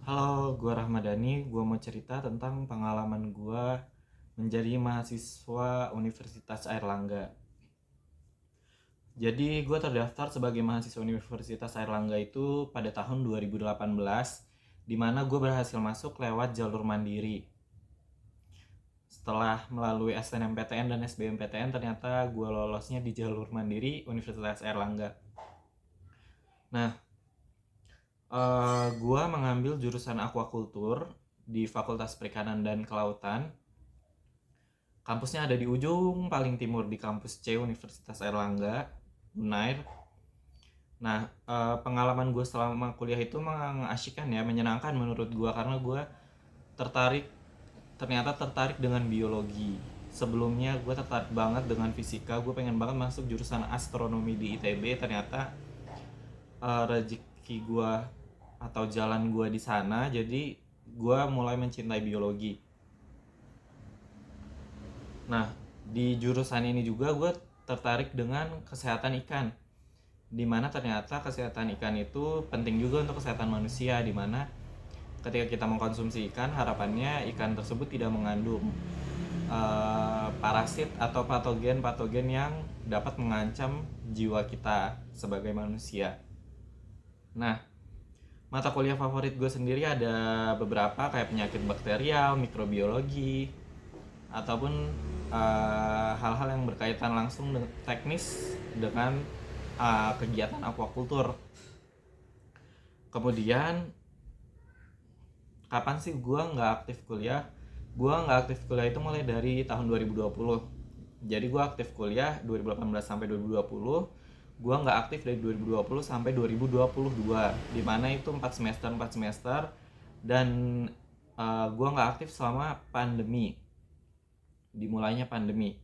Halo, gue Rahmadani. Gue mau cerita tentang pengalaman gue menjadi mahasiswa Universitas Airlangga. Jadi gue terdaftar sebagai mahasiswa Universitas Airlangga itu pada tahun 2018, di mana gue berhasil masuk lewat jalur mandiri. Setelah melalui SNMPTN dan SBMPTN, ternyata gue lolosnya di jalur mandiri Universitas Airlangga. Nah, gue mengambil jurusan aquaculture di Fakultas Perikanan dan Kelautan. Kampusnya ada di ujung paling timur di kampus C Universitas Airlangga, Unair. Nah, pengalaman gue selama kuliah itu mengasyikkan ya, menyenangkan menurut gue karena gue tertarik, ternyata tertarik dengan biologi. Sebelumnya gue tertarik banget dengan fisika, gue pengen banget masuk jurusan astronomi di ITB. Ternyata rezeki gue atau jalan gue di sana, jadi gue mulai mencintai biologi. Nah, di jurusan ini juga gue tertarik dengan kesehatan ikan, dimana ternyata kesehatan ikan itu penting juga untuk kesehatan manusia, dimana ketika kita mengkonsumsi ikan, harapannya ikan tersebut tidak mengandung parasit atau patogen-patogen yang dapat mengancam jiwa kita sebagai manusia. Nah, mata kuliah favorit gue sendiri ada beberapa, kayak penyakit bakterial, mikrobiologi, ataupun hal-hal yang berkaitan langsung dengan teknis dengan kegiatan aquaculture. Kemudian kapan sih gue nggak aktif kuliah? Gue nggak aktif kuliah itu mulai dari tahun 2020. Jadi gue aktif kuliah 2018 sampai 2020. Gue nggak aktif dari 2020 sampai 2022, dimana itu 4 semester. Dan gue nggak aktif selama pandemi, dimulainya pandemi.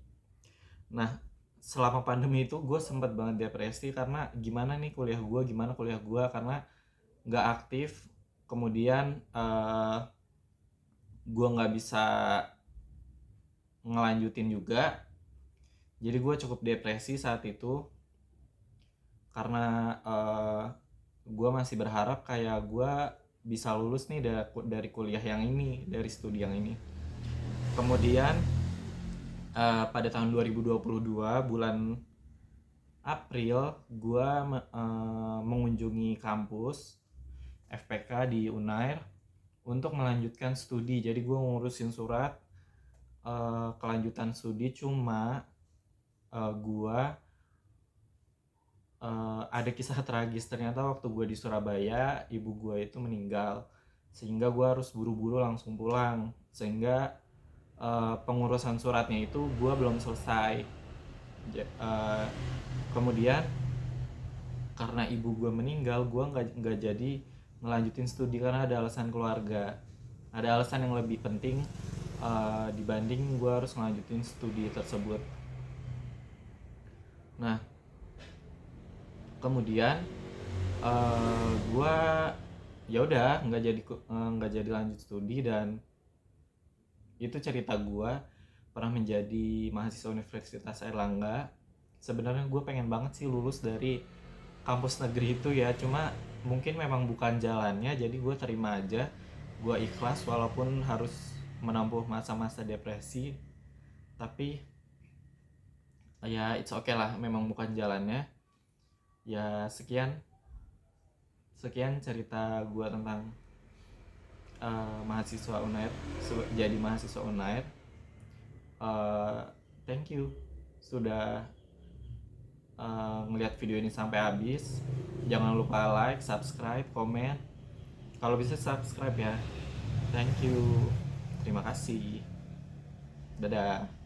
Nah, selama pandemi itu gue sempat banget depresi karena gimana kuliah gue karena nggak aktif. Kemudian gue nggak bisa ngelanjutin juga, jadi gue cukup depresi saat itu karena gue masih berharap kayak gue bisa lulus nih dari kuliah yang ini, dari studi yang ini. Kemudian pada tahun 2022 bulan April gue mengunjungi kampus FPK di Unair untuk melanjutkan studi. Jadi gue ngurusin surat kelanjutan studi, cuma gue ada kisah tragis. Ternyata waktu gue di Surabaya, ibu gue itu meninggal, sehingga gue harus buru-buru langsung pulang, sehingga pengurusan suratnya itu gue belum selesai. Kemudian karena ibu gue meninggal, gue nggak jadi ngelanjutin studi karena ada alasan keluarga, ada alasan yang lebih penting dibanding gue harus ngelanjutin studi tersebut. Nah, kemudian gue ya udah nggak jadi lanjut studi, dan itu cerita gue pernah menjadi mahasiswa Universitas Airlangga. Sebenarnya gue pengen banget sih lulus dari kampus negeri itu ya, cuma mungkin memang bukan jalannya, jadi gue terima aja, gue ikhlas walaupun harus menempuh masa-masa depresi. Tapi ya it's okay lah, memang bukan jalannya. Ya sekian cerita gue tentang mahasiswa Unair, jadi mahasiswa Unair. Thank you sudah ngelihat video ini sampai habis. Jangan lupa like, subscribe, komen. Kalau bisa subscribe ya. Thank you. Terima kasih. Dadah.